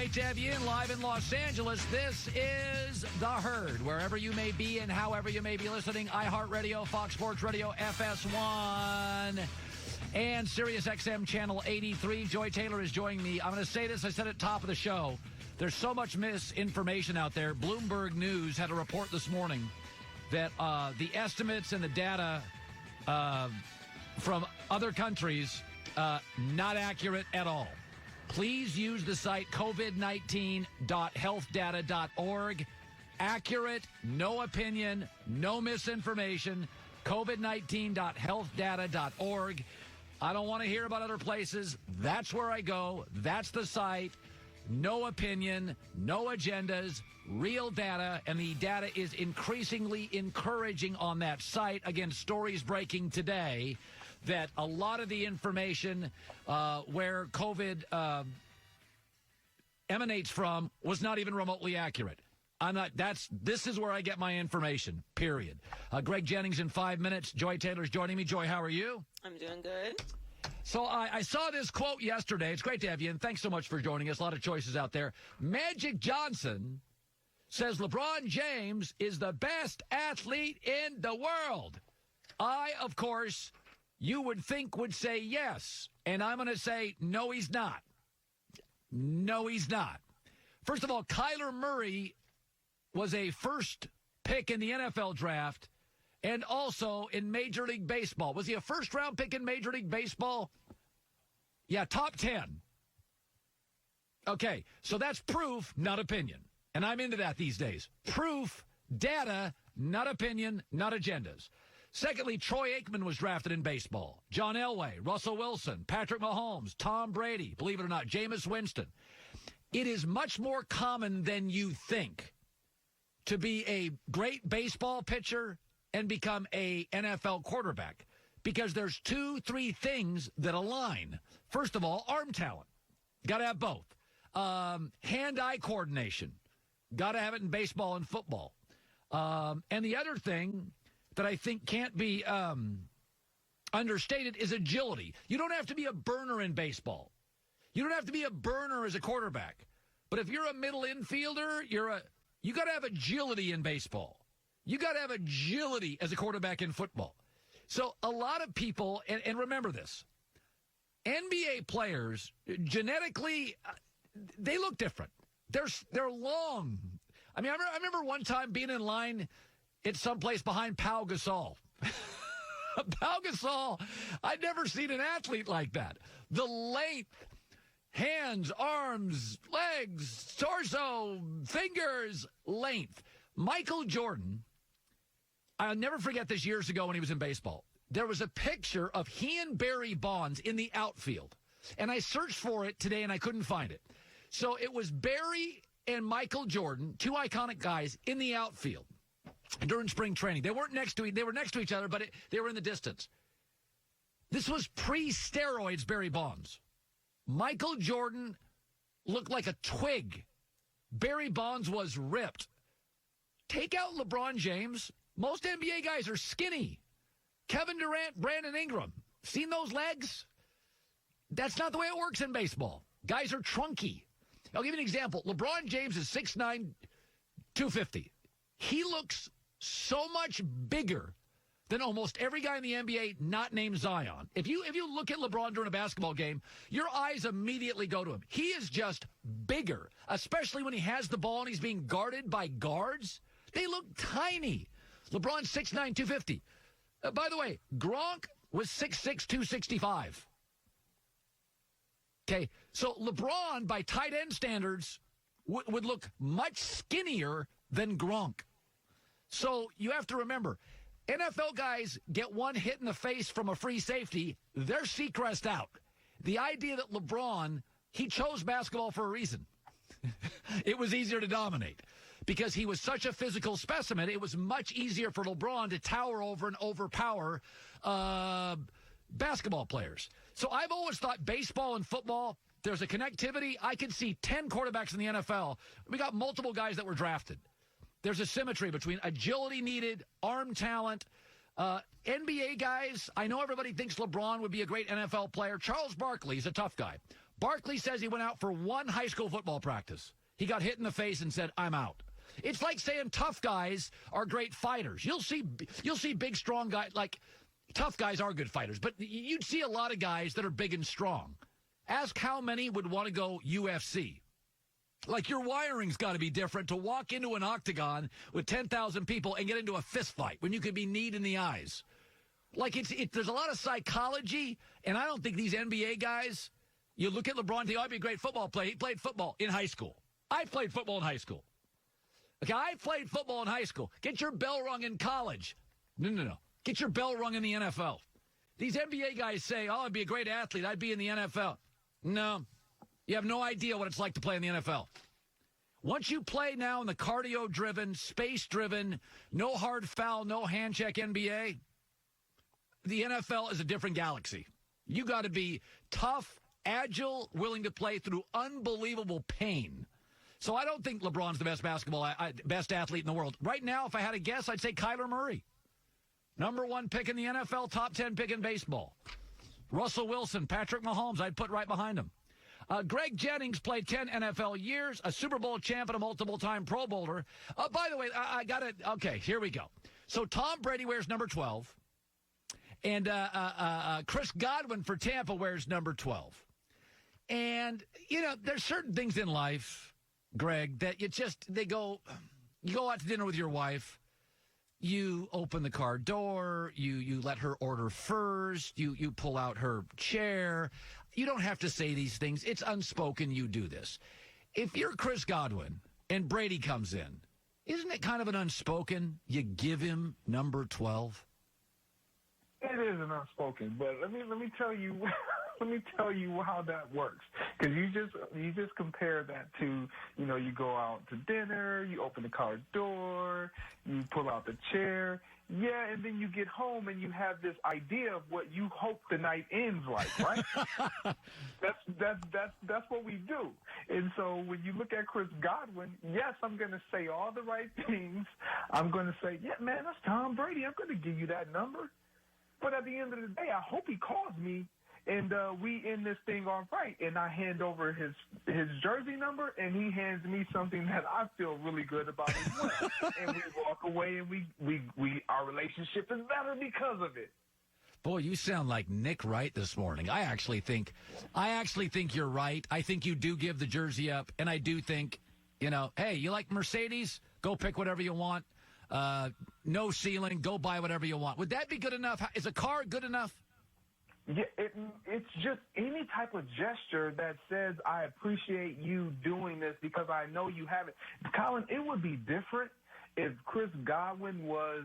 Great to have you in live in Los Angeles. This is The Herd. Wherever you may be and however you may be listening, iHeartRadio, Fox Sports Radio, FS1, and Sirius XM Channel 83. Joy Taylor is joining me. I'm going to say this. I said at the top of the show. There's so much misinformation out there. Bloomberg News had a report this morning that the estimates and the data from other countries, not accurate at all. Please use the site covid19.healthdata.org. Accurate, no opinion, no misinformation. covid19.healthdata.org. I don't want to hear about other places. That's where I go. That's the site. No opinion, no agendas, real data, and the data is increasingly encouraging on that site. Again, stories breaking today that a lot of the information where COVID emanates from was not even remotely accurate. This is where I get my information, period. Greg Jennings in 5 minutes. Joy Taylor's joining me. Joy, how are you? I'm doing good. So I saw this quote yesterday. It's great to have you, and thanks so much for joining us. A lot of choices out there. Magic Johnson says LeBron James is the best athlete in the world. I, of course, you would think would say yes, and I'm going to say no, he's not. No, he's not. First of all, Kyler Murray was a first pick in the NFL draft and also in Major League Baseball. Was he a first-round pick in Major League Baseball? Yeah, top 10. Okay, so that's proof, not opinion. And I'm into that these days. Proof, data, not opinion, not agendas. Secondly, Troy Aikman was drafted in baseball. John Elway, Russell Wilson, Patrick Mahomes, Tom Brady, believe it or not, Jameis Winston. It is much more common than you think to be a great baseball pitcher and become a NFL quarterback, because there's 2-3 things that align. First of all, arm talent. Got to have both. Hand-eye coordination. Got to have it in baseball and football. And the other thing that I think can't be understated is agility. You don't have to be a burner in baseball. You don't have to be a burner as a quarterback. But if you're a middle infielder, you got to have agility in baseball. You got to have agility as a quarterback in football. So a lot of people, and remember this, NBA players, genetically, they look different. They're long. I mean, I remember one time being in line at someplace behind Pau Gasol. Pau Gasol, I'd never seen an athlete like that. The length, hands, arms, legs, torso, fingers, length. Michael Jordan, I'll never forget this years ago when he was in baseball. There was a picture of he and Barry Bonds in the outfield. And I searched for it today and I couldn't find it. So it was Barry and Michael Jordan, two iconic guys in the outfield during spring training. They weren't next to each other, but they were in the distance. This was pre-steroids Barry Bonds. Michael Jordan looked like a twig. Barry Bonds was ripped. Take out LeBron James. Most NBA guys are skinny. Kevin Durant, Brandon Ingram. Seen those legs? That's not the way it works in baseball. Guys are trunky. I'll give you an example. LeBron James is 6'9", 250. He looks so much bigger than almost every guy in the NBA not named Zion. If you look at LeBron during a basketball game, your eyes immediately go to him. He is just bigger, especially when he has the ball and he's being guarded by guards. They look tiny. LeBron's 6'9", 250. By the way, Gronk was 6'6", 265. Okay, so LeBron, by tight end standards, would look much skinnier than Gronk. So you have to remember, NFL guys get one hit in the face from a free safety, they're Seacrest out. The idea that LeBron, he chose basketball for a reason. It was easier to dominate. Because he was such a physical specimen, it was much easier for LeBron to tower over and overpower basketball players. So I've always thought baseball and football, there's a connectivity. I could see 10 quarterbacks in the NFL. We got multiple guys that were drafted. There's a symmetry between agility needed, arm talent. NBA guys, I know everybody thinks LeBron would be a great NFL player. Charles Barkley is a tough guy. Barkley says he went out for one high school football practice. He got hit in the face and said, "I'm out." It's like saying tough guys are great fighters. You'll see big, strong guys. Like, tough guys are good fighters, but you'd see a lot of guys that are big and strong. Ask how many would want to go UFC. Like, your wiring's got to be different to walk into an octagon with 10,000 people and get into a fist fight when you could be kneed in the eyes. Like, there's a lot of psychology, and I don't think these NBA guys, you look at LeBron, they ought to be a great football player. He played football in high school. I played football in high school. Okay, I played football in high school. Get your bell rung in college. No. Get your bell rung in the NFL. These NBA guys say, "Oh, I'd be a great athlete. I'd be in the NFL." No. You have no idea what it's like to play in the NFL. Once you play now in the cardio-driven, space-driven, no hard foul, no hand check NBA, the NFL is a different galaxy. You got to be tough, agile, willing to play through unbelievable pain. So I don't think LeBron's the best athlete in the world. Right now, if I had to guess, I'd say Kyler Murray. Number 1 pick in the NFL, top 10 pick in baseball. Russell Wilson, Patrick Mahomes, I'd put right behind him. Greg Jennings played 10 NFL years, a Super Bowl champ and a multiple-time Pro Bowler. By the way, I got it. Okay, here we go. So Tom Brady wears number 12, and Chris Godwin for Tampa wears number 12. And, there's certain things in life, Greg, that you go out to dinner with your wife, you open the car door, you let her order first, you pull out her chair. You don't have to say these things. It's unspoken. You do this. If you're Chris Godwin and Brady comes in, isn't it kind of an unspoken? You give him number 12? It is an unspoken, but let me tell you let me tell you how that works. Because you just compare that to, you go out to dinner, you open the car door, you pull out the chair. Yeah, and then you get home and you have this idea of what you hope the night ends like, right? That's what we do. And so when you look at Chris Godwin, yes, I'm going to say all the right things. I'm going to say, yeah, man, that's Tom Brady. I'm going to give you that number. But at the end of the day, I hope he calls me and we end this thing all right. And I hand over his jersey number, and he hands me something that I feel really good about as well. And we walk away, and we our relationship is better because of it. Boy, you sound like Nick Wright this morning. I actually think you're right. I think you do give the jersey up, and I do think, hey, you like Mercedes? Go pick whatever you want. No ceiling. Go buy whatever you want. Would that be good enough? Is a car good enough? Yeah, it's just any type of gesture that says, I appreciate you doing this because I know you have it. Colin, it would be different if Chris Godwin was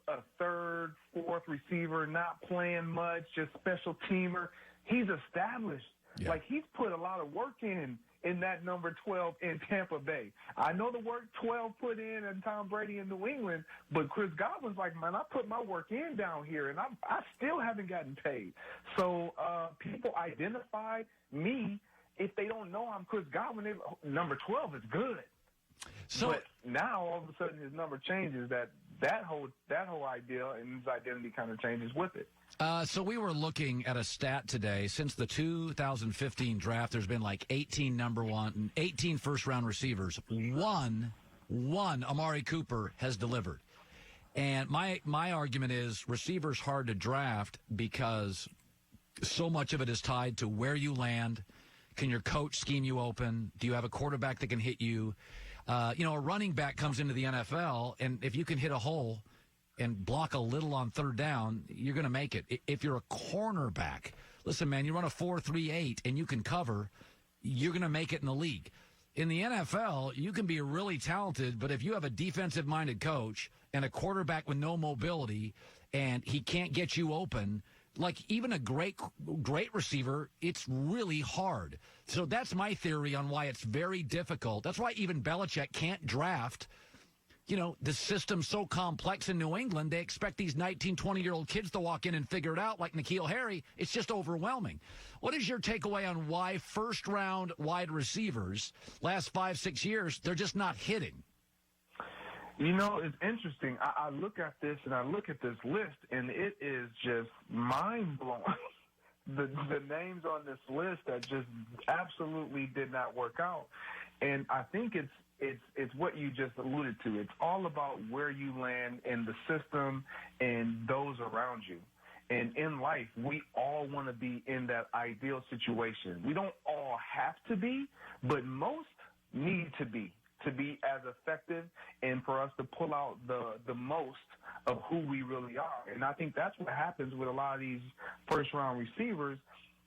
a third, fourth receiver, not playing much, just special teamer. He's established. Yeah. Like, he's put a lot of work in that number 12 in Tampa Bay. I know the work 12 put in and Tom Brady in New England, but Chris Godwin's like, man, I put my work in down here, and I still haven't gotten paid. So people identify me. If they don't know I'm Chris Godwin, number 12 is good. But now, all of a sudden, his number changes. That whole idea and his identity kind of changes with it. So we were looking at a stat today. Since the 2015 draft, there's been like 18 first-round receivers. One, Amari Cooper, has delivered. And my argument is receivers hard to draft because so much of it is tied to where you land. Can your coach scheme you open? Do you have a quarterback that can hit you? A running back comes into the NFL, and if you can hit a hole and block a little on third down, you're going to make it. If you're a cornerback, listen, man, you run a 4.38 and you can cover, you're going to make it in the league. In the NFL, you can be really talented, but if you have a defensive-minded coach and a quarterback with no mobility and he can't get you open, like even a great receiver, it's really hard. So that's my theory on why it's very difficult. That's why even Belichick can't draft. The system's so complex in New England, they expect these 19, 20-year-old kids to walk in and figure it out like N'Keal Harry. It's just overwhelming. What is your takeaway on why first-round wide receivers, last 5-6 years, they're just not hitting? It's interesting. I look at this and I look at this list, and it is just mind-blowing the names on this list that just absolutely did not work out. And I think it's what you just alluded to. It's all about where you land in the system and those around you. And in life, we all want to be in that ideal situation. We don't all have to be, but most need to be as effective and for us to pull out the most of who we really are. And I think that's what happens with a lot of these first-round receivers.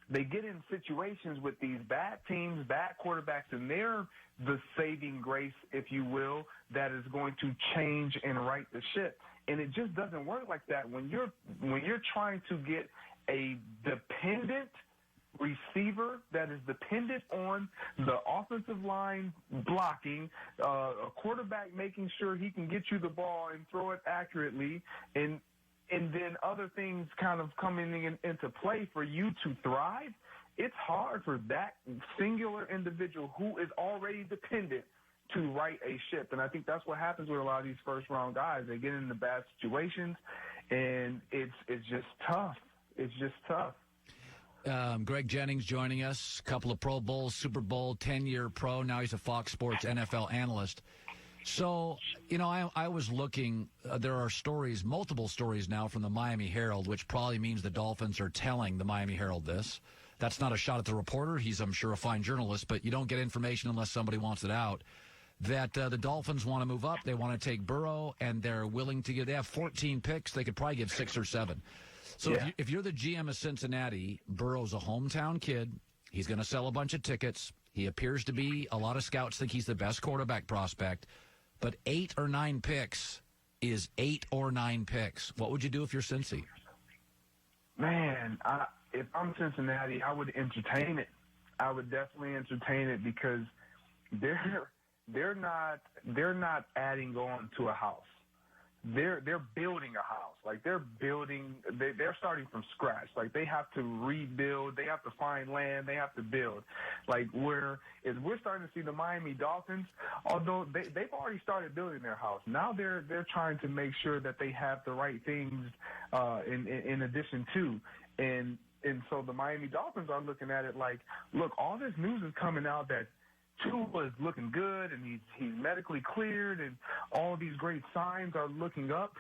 They get in situations with these bad teams, bad quarterbacks, and they're the saving grace, if you will, that is going to change and right the ship. And it just doesn't work like that. When you're trying to get a dependent receiver that is dependent on the offensive line blocking, a quarterback making sure he can get you the ball and throw it accurately, and then other things kind of coming into play for you to thrive, it's hard for that singular individual who is already dependent to right a ship. And I think that's what happens with a lot of these first-round guys. They get into bad situations, and it's just tough. It's just tough. Greg Jennings joining us, a couple of Pro Bowls, Super Bowl, 10-year pro. Now he's a Fox Sports NFL analyst. So, I was looking, there are stories, multiple stories now from the Miami Herald, which probably means the Dolphins are telling the Miami Herald this. That's not a shot at the reporter. He's, I'm sure, a fine journalist, but you don't get information unless somebody wants it out. That the Dolphins want to move up. They want to take Burrow, and they're willing to give. They have 14 picks. They could probably give 6 or 7. So yeah. if you're the GM of Cincinnati, Burrow's a hometown kid. He's going to sell a bunch of tickets. He appears to be, a lot of scouts think he's the best quarterback prospect. But 8 or 9 picks is 8 or 9 picks. What would you do if you're Cincy? Man, if I'm Cincinnati, I would entertain it. I would definitely entertain it because they're not adding on to a house. They're building a house. Like they're starting from scratch. Like they have to rebuild, they have to find land, they have to build. Like we're starting to see the Miami Dolphins, although they've already started building their house. Now they're trying to make sure that they have the right things in addition to. And so the Miami Dolphins are looking at it like, look, all this news is coming out that Tua is looking good, and he's medically cleared, and all these great signs are looking up.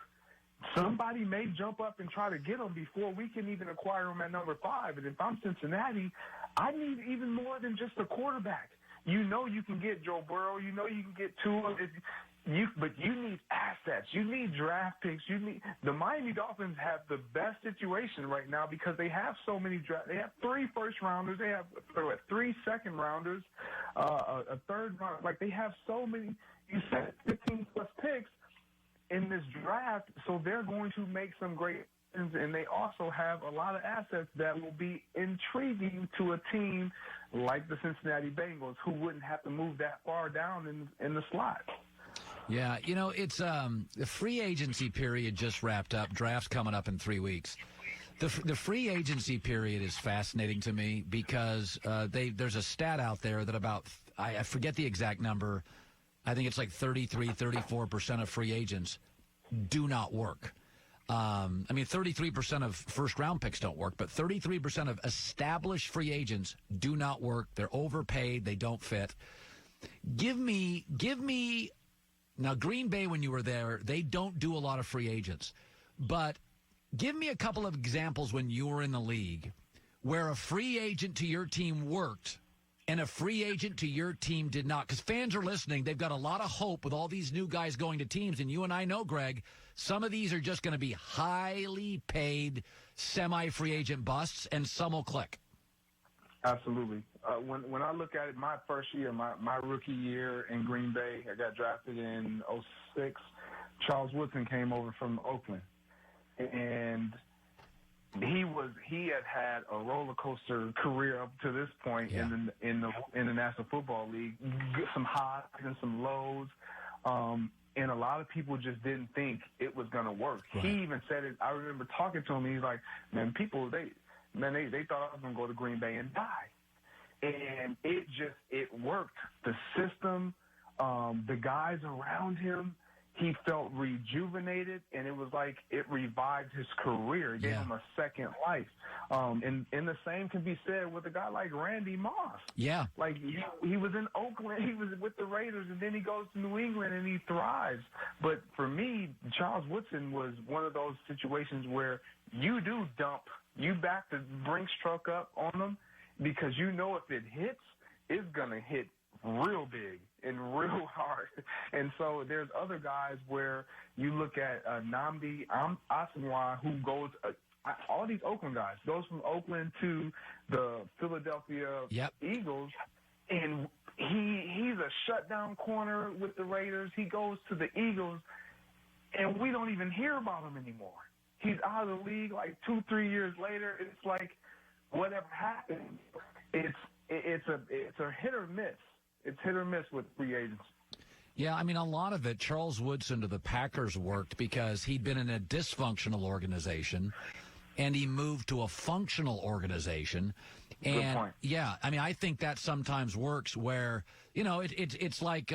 Somebody may jump up and try to get him before we can even acquire him at number 5. And if I'm Cincinnati, I need even more than just a quarterback. You know you can get Joe Burrow. You know you can get Tua. But you need assets. You need draft picks. The Miami Dolphins have the best situation right now because they have so many They have 3 first-rounders. They have 3 second-rounders, a third round. Like they have so many. You said 15-plus picks in this draft, so they're going to make some great decisions, and they also have a lot of assets that will be intriguing to a team like the Cincinnati Bengals, who wouldn't have to move that far down in the slot. Yeah, it's the free agency period just wrapped up. Draft's coming up in 3 weeks. The free agency period is fascinating to me because there's a stat out there that about, I forget the exact number, I think it's like 34% of free agents do not work. 33% of first-round picks don't work, but 33% of established free agents do not work. They're overpaid. They don't fit. Give me. Now, Green Bay, when you were there, they don't do a lot of free agents. But give me a couple of examples when you were in the league where a free agent to your team worked and a free agent to your team did not. Because fans are listening. They've got a lot of hope with all these new guys going to teams. And you and I know, Greg, some of these are just going to be highly paid semi-free agent busts, and some will click. Absolutely. When I look at it, my first year, my rookie year in Green Bay, I got drafted in 2006. Charles Woodson came over from Oakland, and he had a roller coaster career up to this point in the National Football League, some highs and some lows, and a lot of people just didn't think it was going to work. Right. He even said it. I remember talking to him. He's like, "Man, they thought I was going to go to Green Bay and die." And it worked. The system, the guys around him, he felt rejuvenated, and it was like it revived his career. It gave him a second life. And the same can be said with a guy like Randy Moss. Yeah. Like, he was in Oakland, he was with the Raiders, and then he goes to New England, and he thrives. But for me, Charles Woodson was one of those situations where you do dump, you back the Brinks truck up on them, because you know if it hits, it's going to hit real big and real hard. And so there's other guys where you look at Nnamdi Asomugha, who goes all these Oakland guys, goes from Oakland to the Philadelphia Eagles, and he's a shutdown corner with the Raiders. He goes to the Eagles, and we don't even hear about him anymore. He's out of the league like 2-3 years later. It's like whatever happened. It's a hit or miss. It's hit or miss with free agents. Yeah, I mean, a lot of it, Charles Woodson to the Packers worked because he'd been in a dysfunctional organization, and he moved to a functional organization. And good point. Yeah, I mean, I think that sometimes works where, it's like,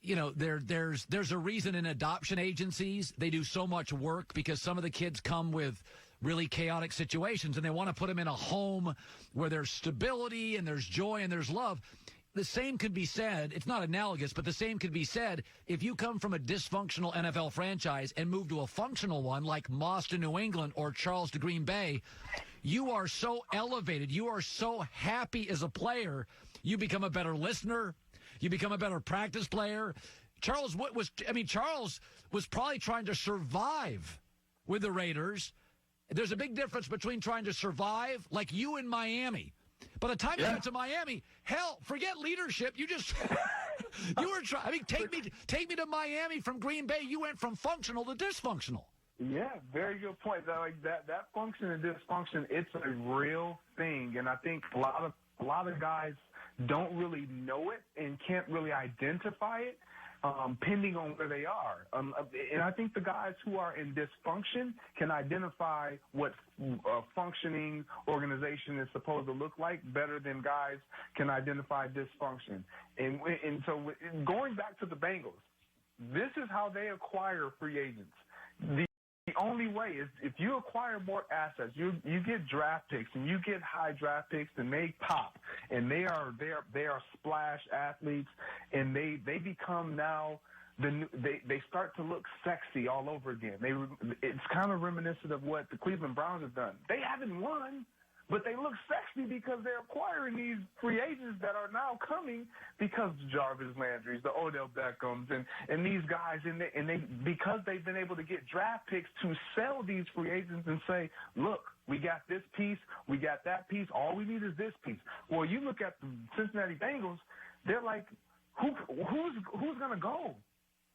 there's a reason in adoption agencies they do so much work because some of the kids come with really chaotic situations, and they want to put them in a home where there's stability and there's joy and there's love. The same could be said, it's not analogous, but the same could be said if you come from a dysfunctional NFL franchise and move to a functional one like Moss to New England or Charles to Green Bay. You are so elevated. You are so happy as a player. You become a better listener. You become a better practice player. Charles was probably trying to survive with the Raiders. There's a big difference between trying to survive, like you in Miami. By the time you got to Miami, hell, forget leadership. You just you were trying. I mean, take me to Miami from Green Bay. You went from functional to dysfunctional. Yeah, very good point. That function and dysfunction, it's a real thing, and I think a lot of guys don't really know it and can't really identify it. Pending on where they are. And I think the guys who are in dysfunction can identify what a functioning organization is supposed to look like better than guys can identify dysfunction. And so going back to the Bengals, this is how they acquire free agents. The only way is if you acquire more assets, you get draft picks and you get high draft picks and they pop and they are splash athletes and they become now they start to look sexy all over again. It's kind of reminiscent of what the Cleveland Browns have done. They haven't won, but they look sexy because they're acquiring these free agents that are now coming because Jarvis Landry's, the Odell Beckhams, and these guys, and they because they've been able to get draft picks to sell these free agents and say, look, we got this piece, we got that piece, all we need is this piece. Well, you look at the Cincinnati Bengals, they're like, who's going to go?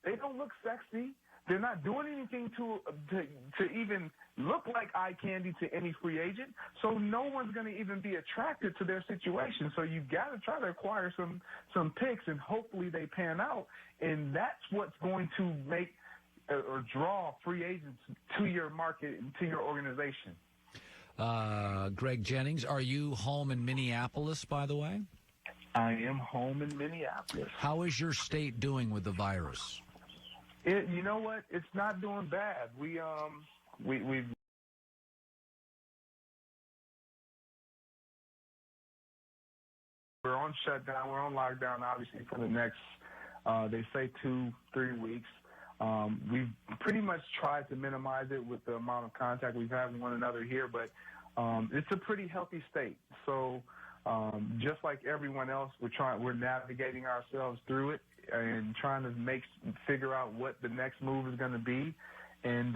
They don't look sexy. They're not doing anything to even look like eye candy to any free agent, so no one's going to even be attracted to their situation. So you got to try to acquire some picks, and hopefully they pan out, and that's what's going to make or draw free agents to your market and to your organization. Greg Jennings, are you home in Minneapolis, by the way? I am home in Minneapolis. How is your state doing with the virus? You know what? It's not doing bad. We're on shutdown. We're on lockdown, obviously, for the next, they say 2-3 weeks. We've pretty much tried to minimize it with the amount of contact we've had with one another here, but it's a pretty healthy state. So just like everyone else, we're navigating ourselves through it and trying to figure out what the next move is going to be, and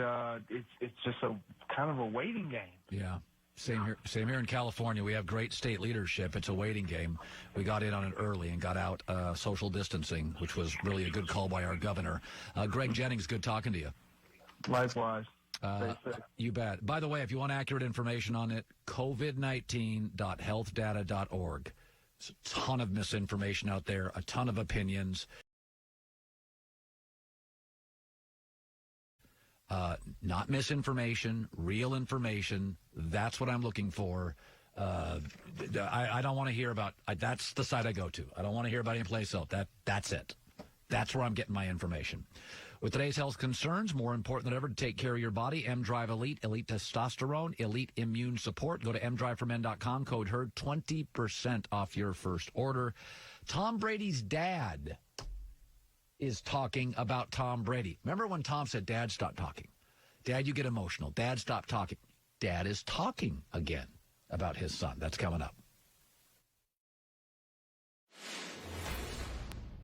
it's just a kind of a waiting game. Yeah, same here in California. We have great state leadership. It's a waiting game. We got in on it early and got out social distancing, which was really a good call by our governor. Greg Jennings, good talking to you. Likewise. You bet. By the way, if you want accurate information on it, covid19.healthdata.org. There's a ton of misinformation out there, a ton of opinions. Not misinformation, real information. That's what I'm looking for. I don't want to hear about, that's the site I go to. I don't want to hear about any place else. That's it. That's where I'm getting my information. With today's health concerns, more important than ever to take care of your body. M-Drive Elite, Elite Testosterone, Elite Immune Support. Go to mdriveformen.com, code HERD, 20% off your first order. Tom Brady's dad is talking about Tom Brady. Remember when Tom said, Dad, stop talking. Dad, you get emotional. Dad, stop talking. Dad is talking again about his son. That's coming up.